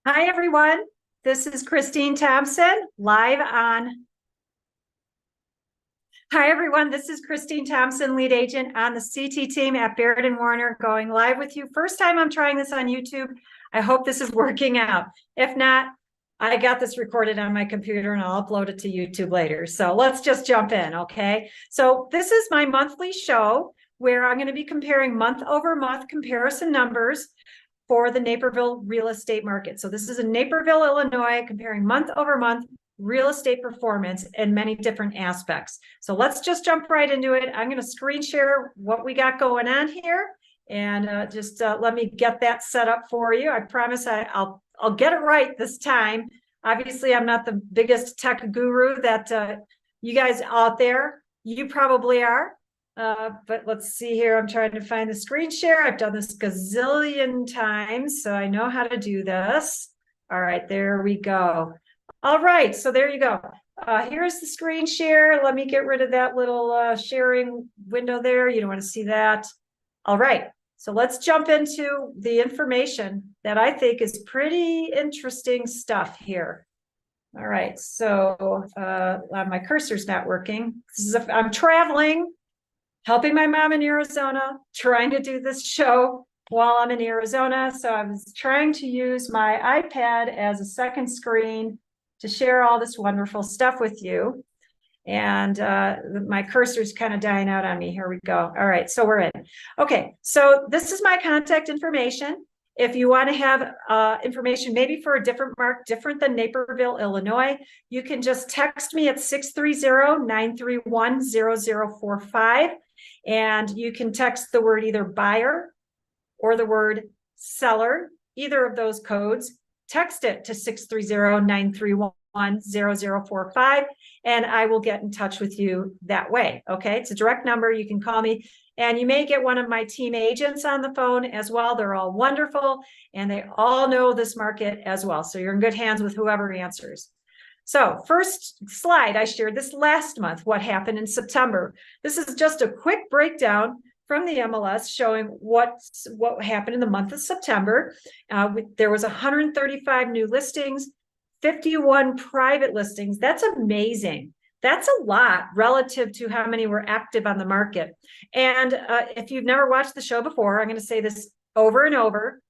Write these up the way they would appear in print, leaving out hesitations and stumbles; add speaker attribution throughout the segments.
Speaker 1: Hi, everyone. This is Christine Thompson live on. Hi, everyone. This is Christine Thompson, lead agent on the CT team at Baird and Warner, going live with you. First time I'm trying this on YouTube. I hope this is working out. If not, I got this recorded on my computer and I'll upload it to YouTube later. So let's just jump in, okay? So this is my monthly show where I'm going to be comparing month over month comparison numbers for the Naperville real estate market. So this is in Naperville, Illinois, comparing month over month real estate performance in many different aspects. So let's just jump right into it. I'm going to screen share what we got going on here, and just let me get that set up for you. I promise I'll get it right this time. Obviously, I'm not the biggest tech guru that you guys out there, you probably are. But let's see here. I'm trying to find the screen share. I've done this gazillion times, so I know how to do this. All right, there we go. All right, so there you go. Here's the screen share. Let me get rid of that little sharing window there. You don't want to see that. All right, so let's jump into the information that I think is pretty interesting stuff here. All right, so my cursor's not working. I'm traveling, helping my mom in Arizona, trying to do this show while I'm in Arizona. So I was trying to use my iPad as a second screen to share all this wonderful stuff with you. And my cursor's kind of dying out on me. Here we go. All right, so we're in. Okay, so this is my contact information. If you want to have information maybe for a different mark, different than Naperville, Illinois, you can just text me at 630-931-0045. And you can text the word either buyer or the word seller, either of those codes. Text it to 630-931-0045, and I will get in touch with you that way. Okay, it's a direct number. You can call me, and you may get one of my team agents on the phone as well. They're all wonderful, and they all know this market as well. So you're in good hands with whoever answers. So first slide, I shared this last month, what happened in September. This is just a quick breakdown from the MLS showing what happened in the month of September. There was 135 new listings, 51 private listings. That's amazing. That's a lot relative to how many were active on the market. And if you've never watched the show before, I'm going to say this over and over.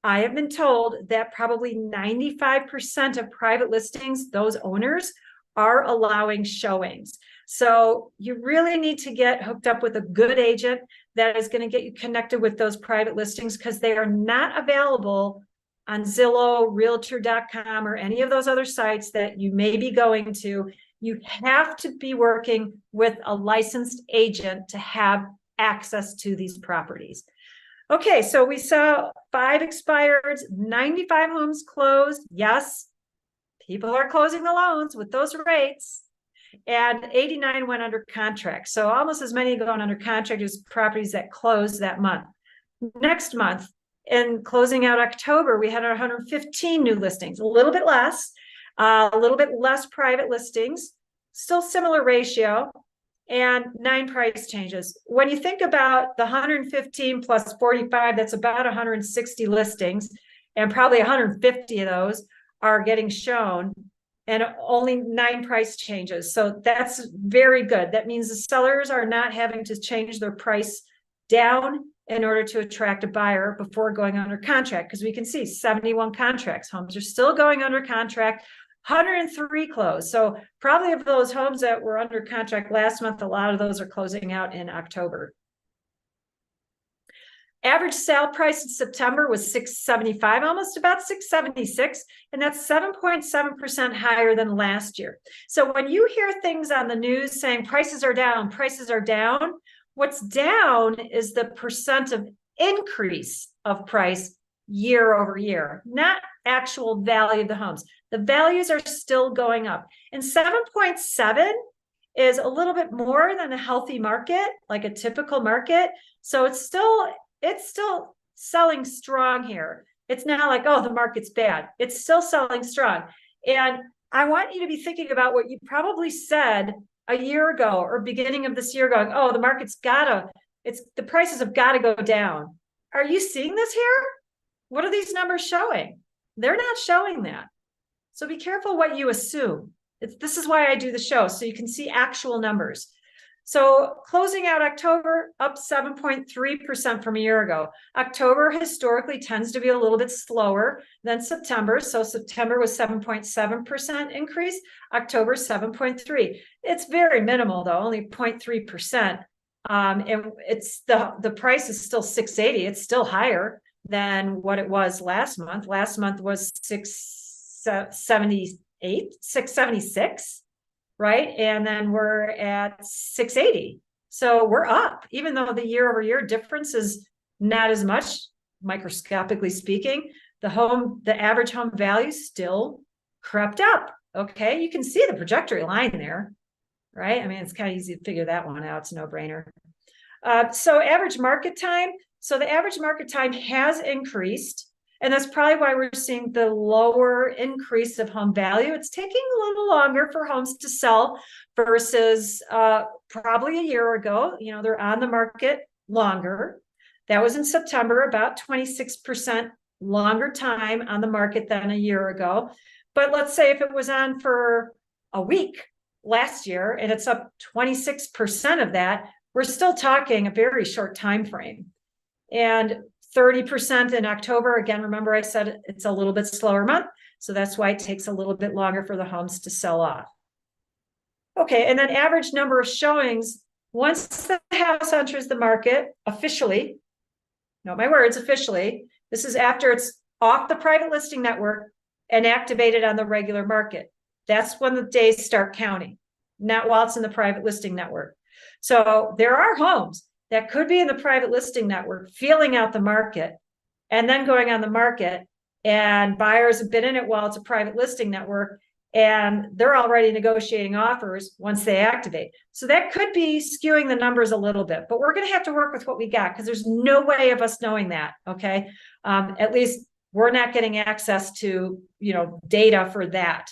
Speaker 1: I have been told that probably 95% of private listings, those owners are allowing showings. So you really need to get hooked up with a good agent that is going to get you connected with those private listings, because they are not available on Zillow, Realtor.com, or any of those other sites that you may be going to. You have to be working with a licensed agent to have access to these properties. Okay, so we saw 5 expireds, 95 homes closed. Yes, people are closing the loans with those rates. And 89 went under contract. So almost as many going under contract as properties that closed that month. Next month, in closing out October, we had 115 new listings, a little bit less private listings, still similar ratio, and 9 price changes. When you think about the 115 plus 45, that's about 160 listings, and probably 150 of those are getting shown, and only 9 price changes. So that's very good. That means the sellers are not having to change their price down in order to attract a buyer before going under contract, because we can see 71 contracts. Homes are still going under contract. 103 closed. So probably of those homes that were under contract last month, a lot of those are closing out in October. Average sale price in September was $675, almost about $676, and that's 7.7% higher than last year. So when you hear things on the news saying prices are down, what's down is the percent of increase of price year over year, not actual value of the homes. The values are still going up. And 7.7 is a little bit more than a healthy market, like a typical market. So it's still selling strong here. It's not like, oh, the market's bad. It's still selling strong. And I want you to be thinking about what you probably said a year ago or beginning of this year, going, oh, the prices have got to go down. Are you seeing this here? What are these numbers showing? They're not showing that. So be careful what you assume. This is why I do the show, so you can see actual numbers. So closing out October, up 7.3% from a year ago. October historically tends to be a little bit slower than September. So September was 7.7% increase, October 7.3. It's very minimal though, only 0.3%. And it's the price is still 680. It's still higher than what it was last month. Last month was 678, 676. Right. And then we're at 680. So we're up, even though the year over year difference is not as much, microscopically speaking. The average home value still crept up. Okay. You can see the trajectory line there, right? I mean, it's kind of easy to figure that one out. It's a no-brainer. So average market time. So the average market time has increased. And that's probably why we're seeing the lower increase of home value. It's taking a little longer for homes to sell versus probably a year ago. You know, they're on the market longer. That was in September, about 26% longer time on the market than a year ago. But let's say if it was on for a week last year and it's up 26% of that, we're still talking a very short time frame. And 30% in October. Again, remember I said it's a little bit slower month. So that's why it takes a little bit longer for the homes to sell off. Okay, and then average number of showings. Once the house enters the market officially, note my words, officially, this is after it's off the private listing network and activated on the regular market. That's when the days start counting, not while it's in the private listing network. So there are homes that could be in the private listing network, feeling out the market, and then going on the market, and buyers have been in it while it's a private listing network, and they're already negotiating offers once they activate. So that could be skewing the numbers a little bit, but we're going to have to work with what we got because there's no way of us knowing that. Okay, at least we're not getting access to data for that,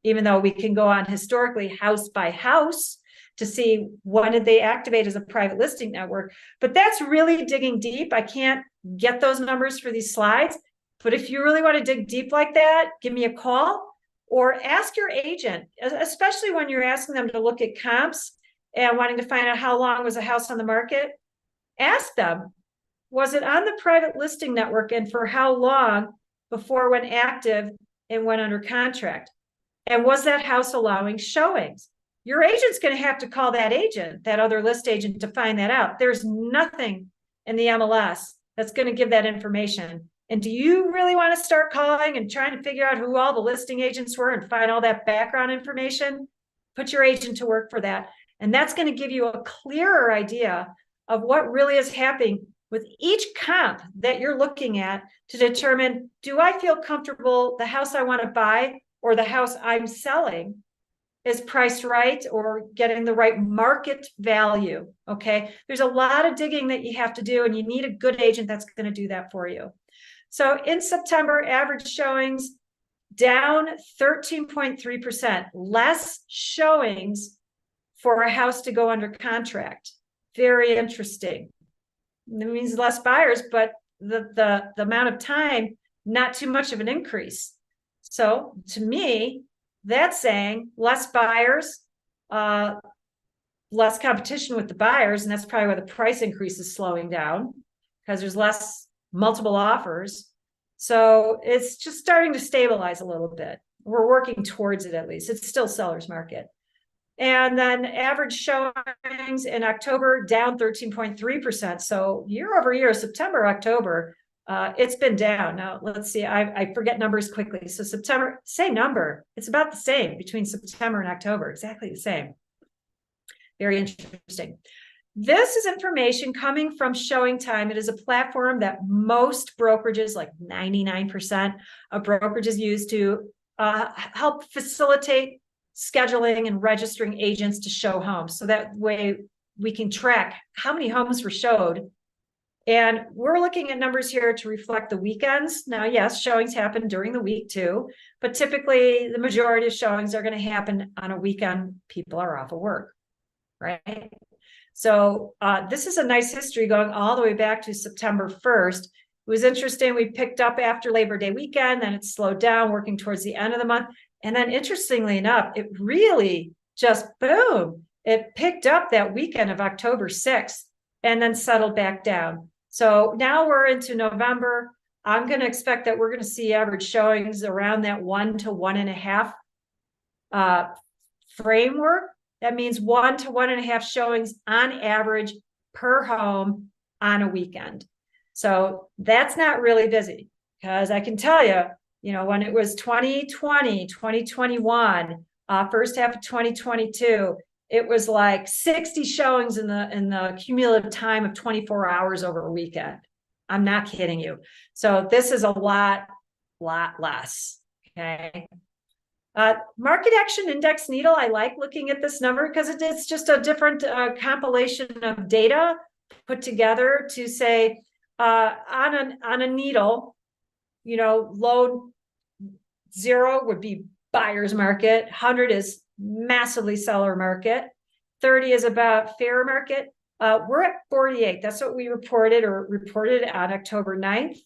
Speaker 1: even though we can go on historically house by house to see when did they activate as a private listing network. But that's really digging deep. I can't get those numbers for these slides. But if you really want to dig deep like that, give me a call or ask your agent, especially when you're asking them to look at comps and wanting to find out how long was a house on the market. Ask them, was it on the private listing network and for how long before it went active and went under contract? And was that house allowing showings? Your agent's going to have to call that agent, that other list agent, to find that out. There's nothing in the MLS that's going to give that information. And do you really want to start calling and trying to figure out who all the listing agents were and find all that background information? Put your agent to work for that. And that's going to give you a clearer idea of what really is happening with each comp that you're looking at to determine, do I feel comfortable the house I want to buy or the house I'm selling is priced right or getting the right market value? Okay, there's a lot of digging that you have to do, and you need a good agent that's going to do that for you. So in September, average showings down 13.3%, less showings for a house to go under contract. Very interesting. It means less buyers, but the amount of time, not too much of an increase. So to me, that's saying less buyers, less competition with the buyers, and that's probably why the price increase is slowing down, because there's less multiple offers. So it's just starting to stabilize a little bit. We're working towards it, at least. It's still seller's market. And then average showings in October down 13.3%. So year over year, September, October, it's been down. Now, let's see, I forget numbers quickly. So September, same number. It's about the same between September and October, exactly the same. Very interesting. This is information coming from Showing Time. It is a platform that most brokerages, like 99% of brokerages, use to help facilitate scheduling and registering agents to show homes. So that way we can track how many homes were showed. And we're looking at numbers here to reflect the weekends. Now, yes, showings happen during the week too, but typically the majority of showings are going to happen on a weekend. People are off of work, right? So this is a nice history going all the way back to September 1st. was interesting. We picked up after Labor Day weekend, then it slowed down, working towards the end of the month. And then interestingly enough, it really just boom, it picked up that weekend of October 6th and then settled back down. So now we're into November. I'm going to expect that we're going to see average showings around that 1 to 1.5 framework. That means 1 to 1.5 showings on average per home on a weekend. So that's not really busy, because I can tell you, when it was 2020, 2021, first half of 2022, it was like 60 showings in the cumulative time of 24 hours over a weekend. I'm not kidding you. So this is a lot less. Okay. Market action index needle. I like looking at this number because it's just a different compilation of data put together to say on a needle, low 0 would be buyer's market, 100 is massively seller market, 30 is about fair market. We're at 48. That's what we reported on October 9th.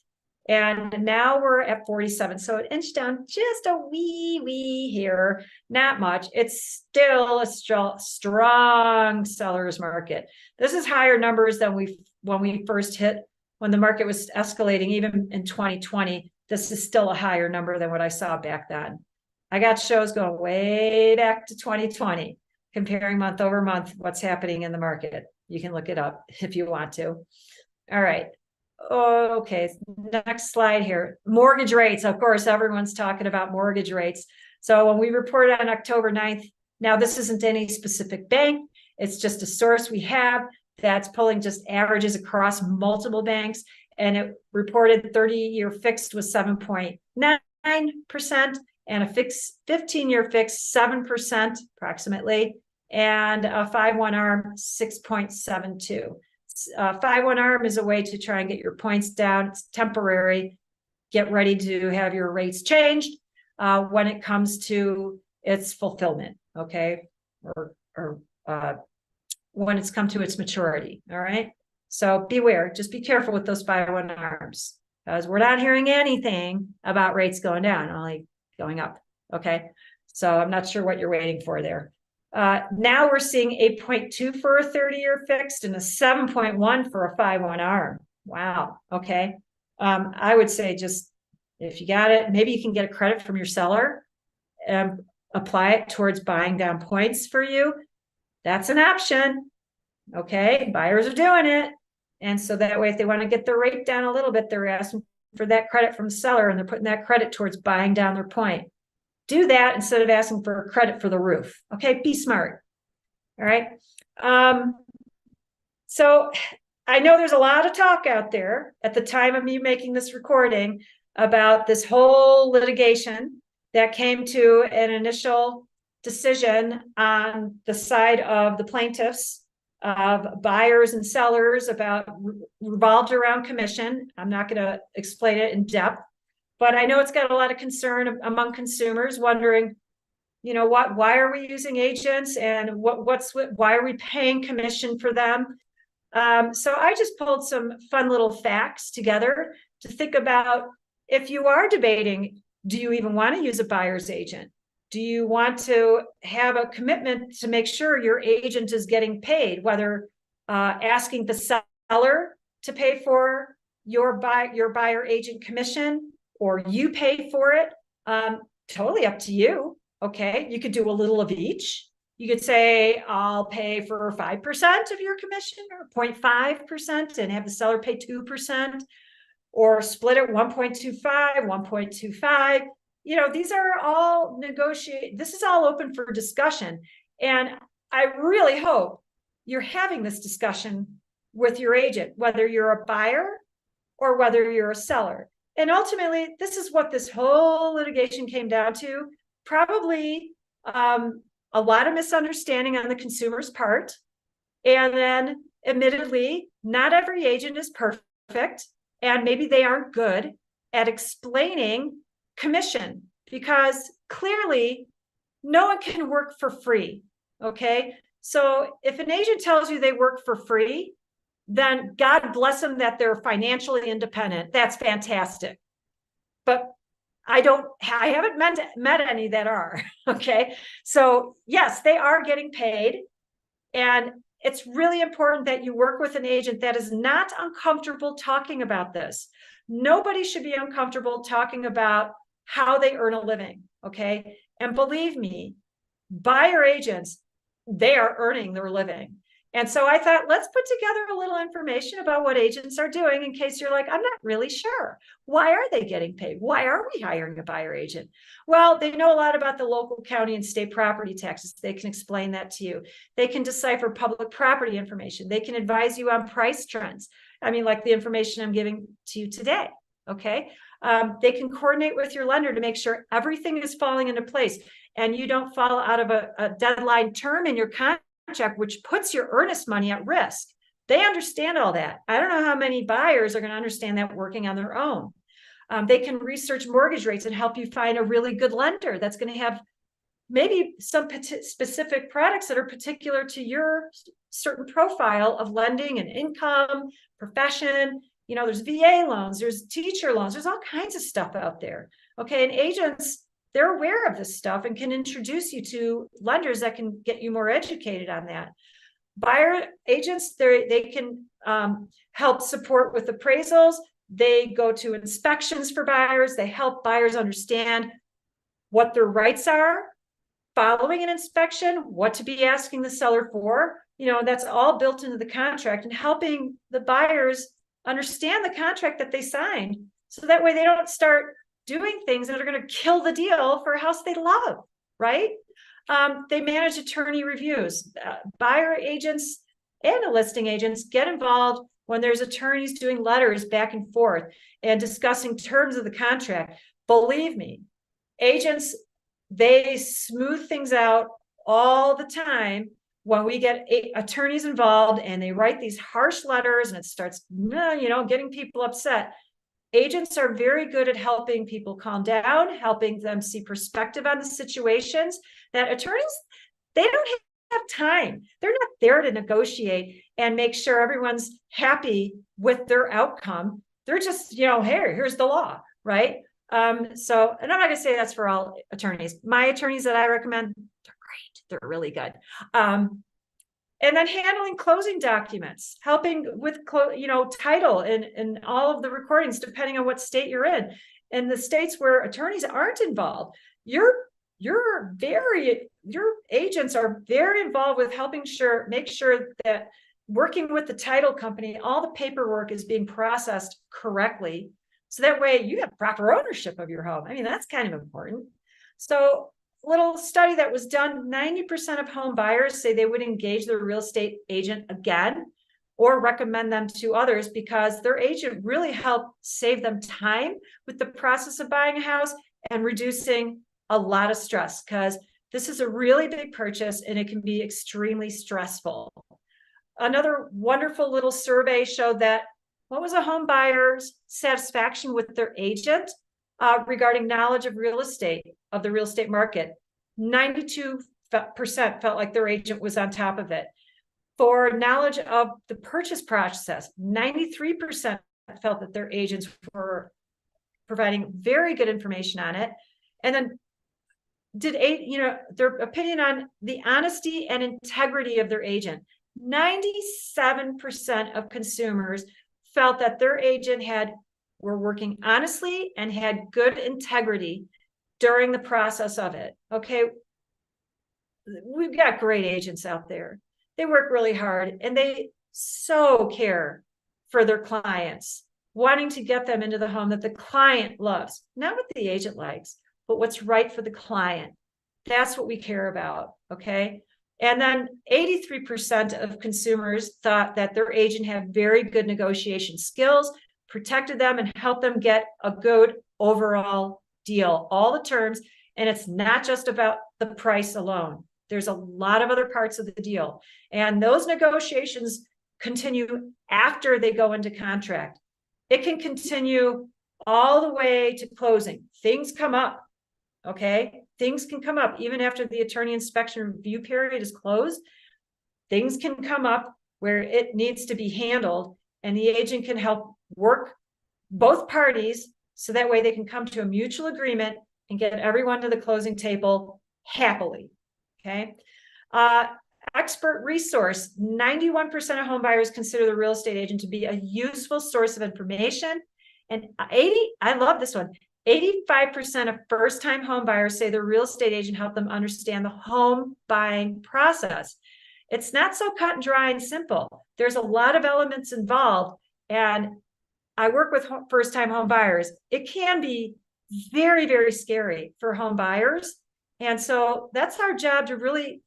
Speaker 1: And now we're at 47. So it inched down just a wee here, not much. It's still a strong seller's market. This is higher numbers than when we first hit, when the market was escalating, even in 2020. This is still a higher number than what I saw back then. I got shows going way back to 2020, comparing month over month what's happening in the market. You can look it up if you want to. All right. Okay, next slide here. Mortgage rates. Of course, everyone's talking about mortgage rates. So when we reported on October 9th, now this isn't any specific bank. It's just a source we have that's pulling just averages across multiple banks. And it reported 30-year fixed was 7.9% and a 15-year fixed 7% approximately, and a 5/1 ARM 6.72. 5/1 ARM is a way to try and get your points down. It's temporary. Get ready to have your rates changed when it comes to its fulfillment, okay? Or when it's come to its maturity, all right? So beware, just be careful with those 5/1 ARMs, because we're not hearing anything about rates going down, only going up, okay? So I'm not sure what you're waiting for there. Now we're seeing 8.2 for a 30-year fixed and a 7.1 for a 5/1 ARM. Wow. Okay. I would say, just if you got it, maybe you can get a credit from your seller and apply it towards buying down points for you. That's an option. Okay. Buyers are doing it. And so that way, if they want to get the rate down a little bit, they're asking for that credit from the seller, and they're putting that credit towards buying down their point. Do that instead of asking for a credit for the roof. Okay, be smart. All right. So I know there's a lot of talk out there at the time of me making this recording about this whole litigation that came to an initial decision on the side of the plaintiffs, of buyers and sellers, about revolved around commission. I'm not going to explain it in depth, but I know it's got a lot of concern among consumers, wondering, why are we using agents, and why are we paying commission for them? So I just pulled some fun little facts together to think about, if you are debating, do you even want to use a buyer's agent? Do you want to have a commitment to make sure your agent is getting paid, whether asking the seller to pay for your buyer agent commission, or you pay for it? Totally up to you. Okay, you could do a little of each. You could say, I'll pay for 5% of your commission, or 0.5%, and have the seller pay 2%, or split it 1.25, 1.25. These are all negotiate. This is all open for discussion. And I really hope you're having this discussion with your agent, whether you're a buyer or whether you're a seller. And ultimately, this is what this whole litigation came down to. Probably a lot of misunderstanding on the consumer's part. And then, admittedly, not every agent is perfect, and maybe they aren't good at explaining commission, because clearly no one can work for free. Okay. So if an agent tells you they work for free, then God bless them that they're financially independent. That's fantastic. But I haven't met any that are. Okay. So yes, they are getting paid. And it's really important that you work with an agent that is not uncomfortable talking about this. Nobody should be uncomfortable talking about how they earn a living. Okay. And believe me, buyer agents, they are earning their living. And so I thought, let's put together a little information about what agents are doing in case you're like, I'm not really sure. Why are they getting paid? Why are we hiring a buyer agent? Well, they know a lot about the local county and state property taxes. They can explain that to you. They can decipher public property information. They can advise you on price trends. I mean, like the information I'm giving to you today. Okay. They can coordinate with your lender to make sure everything is falling into place and you don't fall out of a deadline term in your contract, which puts your earnest money at risk. They understand all that. I don't know how many buyers are going to understand that working on their own. They can research mortgage rates and help you find a really good lender that's going to have maybe some specific products that are particular to your certain profile of lending and income, profession. You know, there's VA loans, there's teacher loans, there's all kinds of stuff out there. Okay. And agents, they're aware of this stuff and can introduce you to lenders that can get you more educated on that. Buyer agents, they can help support with appraisals. They go to inspections for buyers. They help buyers understand what their rights are following an inspection, what to be asking the seller for. You know, that's all built into the contract and helping the buyers understand the contract that they signed. So that way they don't start doing things that are going to kill the deal for a house they love, right? They manage attorney reviews. Buyer agents and listing agents get involved when there's attorneys doing letters back and forth and discussing terms of the contract. Believe me, agents, they smooth things out all the time when we get attorneys involved and they write these harsh letters and it starts, you know, getting people upset. Agents are very good at helping people calm down, helping them see perspective on the situations that attorneys, they don't have time. They're not there to negotiate and make sure everyone's happy with their outcome. They're just, you know, hey, here's the law, right? So, and I'm not gonna say that's for all attorneys. My attorneys that I recommend, they're great. They're really good. And then handling closing documents, helping with, you know, title and all of the recordings, depending on what state you're in. In the states where attorneys aren't involved, your agents are very involved with helping make sure that working with the title company, all the paperwork is being processed correctly. So that way you have proper ownership of your home. I mean, that's kind of important. So little study that was done, 90% of home buyers say they would engage their real estate agent again or recommend them to others because their agent really helped save them time with the process of buying a house and reducing a lot of stress, because this is a really big purchase and it can be extremely stressful. Another wonderful little survey showed that what was a home buyer's satisfaction with their agent regarding knowledge of real estate, of the real estate market. 92% felt like their agent was on top of it. For knowledge of the purchase process, 93% felt that their agents were providing very good information on it. And then their opinion on the honesty and integrity of their agent. 97% of consumers felt that their agent were working honestly and had good integrity during the process of it. Okay. We've got great agents out there. They work really hard and they so care for their clients, wanting to get them into the home that the client loves, not what the agent likes, but what's right for the client. That's what we care about. Okay. And then 83% of consumers thought that their agent had very good negotiation skills, protected them, and helped them get a good overall deal, all the terms. And it's not just about the price alone. There's a lot of other parts of the deal. And those negotiations continue after they go into contract. It can continue all the way to closing. Things come up. Okay. Things can come up even after the attorney inspection review period is closed. Things can come up where it needs to be handled, and the agent can help work both parties so that way they can come to a mutual agreement and get everyone to the closing table happily. Okay. Expert resource. 91% of home buyers consider the real estate agent to be a useful source of information. And I love this one. 85% of first-time home buyers say the real estate agent helped them understand the home buying process. It's not so cut and dry and simple. There's a lot of elements involved. And I work with first-time home buyers. It can be very, very scary for home buyers. And so that's our job, to really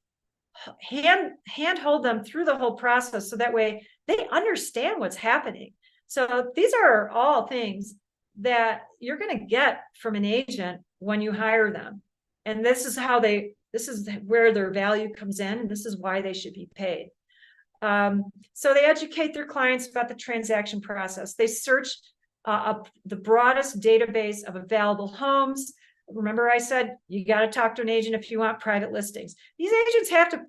Speaker 1: handhold them through the whole process so that way they understand what's happening. So these are all things that you're going to get from an agent when you hire them. And this is where their value comes in, and this is why they should be paid. So they educate their clients about the transaction process. They search up the broadest database of available homes. Remember, I said you got to talk to an agent if you want private listings. These agents have to,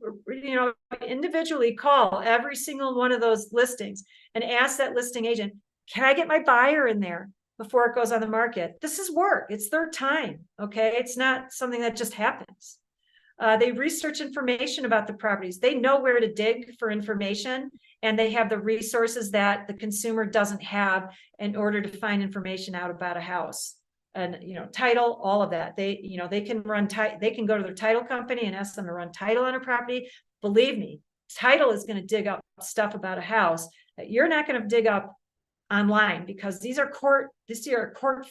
Speaker 1: individually call every single one of those listings and ask that listing agent, can I get my buyer in there before it goes on the market? This is work. It's their time. Okay. It's not something that just happens. They research information about the properties. They know where to dig for information, and they have the resources that the consumer doesn't have in order to find information out about a house. And title, all of that. They can they can go to their title company and ask them to run title on a property. Believe me, title is going to dig up stuff about a house that you're not going to dig up online, because these are court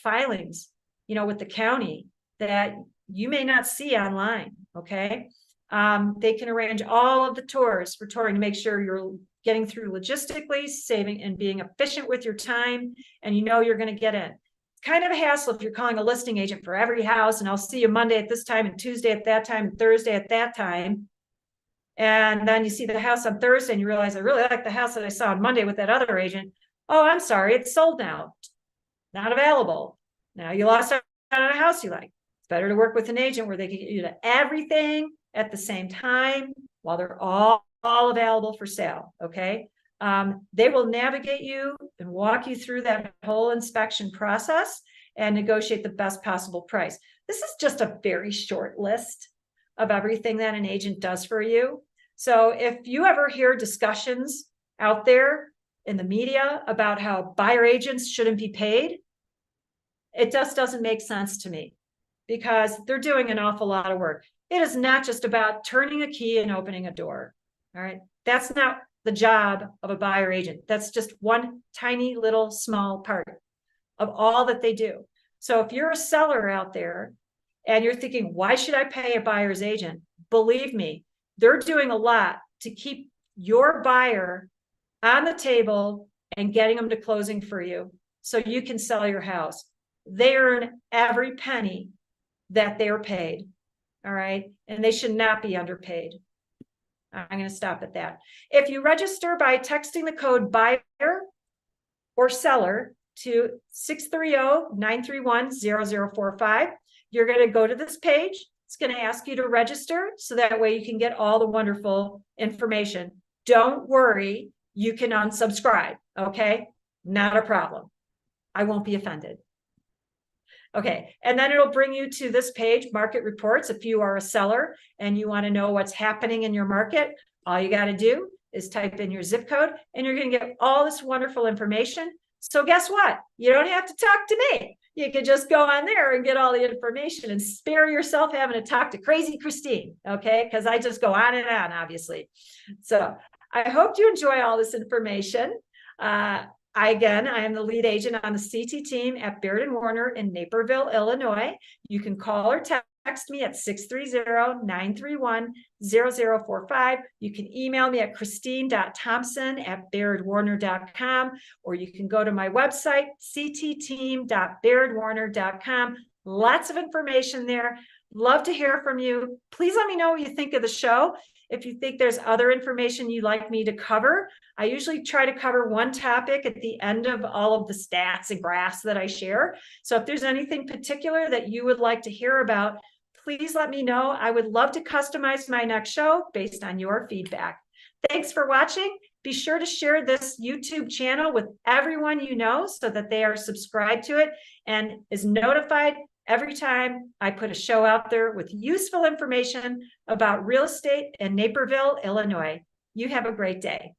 Speaker 1: filings, with the county that you may not see online. Okay. They can arrange all of the tours for touring to make sure you're getting through logistically, saving and being efficient with your time, and you're going to get in. Kind of a hassle if you're calling a listing agent for every house, and I'll see you Monday at this time and Tuesday at that time and Thursday at that time. And then you see the house on Thursday and you realize, I really like the house that I saw on Monday with that other agent. Oh, I'm sorry, it's sold now. Not available. Now you lost out on a house you like. It's better to work with an agent where they can get you to everything at the same time while they're all available for sale. Okay. They will navigate you and walk you through that whole inspection process and negotiate the best possible price. This is just a very short list of everything that an agent does for you. So if you ever hear discussions out there in the media about how buyer agents shouldn't be paid, it just doesn't make sense to me, because they're doing an awful lot of work. It is not just about turning a key and opening a door. All right. That's not the job of a buyer agent. That's just one tiny little small part of all that they do. So if you're a seller out there and you're thinking, why should I pay a buyer's agent? Believe me, they're doing a lot to keep your buyer on the table and getting them to closing for you so you can sell your house. They earn every penny that they're paid. All right. And they should not be underpaid. I'm going to stop at that. If you register by texting the code buyer or seller to 630-931-0045, you're going to go to this page. It's going to ask you to register so that way you can get all the wonderful information. Don't worry, you can unsubscribe. Okay. Not a problem. I won't be offended. Okay, and then it'll bring you to this page, market reports. If you are a seller and you want to know what's happening in your market, all you got to do is type in your zip code and you're going to get all this wonderful information. So guess what? You don't have to talk to me. You can just go on there and get all the information and spare yourself having to talk to crazy Christine, okay? Because I just go on and on, obviously. So I hope you enjoy all this information. I am the lead agent on the CT team at Baird & Warner in Naperville, Illinois. You can call or text me at 630-931-0045. You can email me at christine.thompson@bairdwarner.com, or you can go to my website, ctteam.bairdwarner.com. Lots of information there. Love to hear from you. Please let me know what you think of the show. If you think there's other information you'd like me to cover, I usually try to cover one topic at the end of all of the stats and graphs that I share. So if there's anything particular that you would like to hear about, please let me know. I would love to customize my next show based on your feedback. Thanks for watching. Be sure to share this YouTube channel with everyone you know so that they are subscribed to it and is notified every time I put a show out there with useful information about real estate in Naperville, Illinois. You have a great day.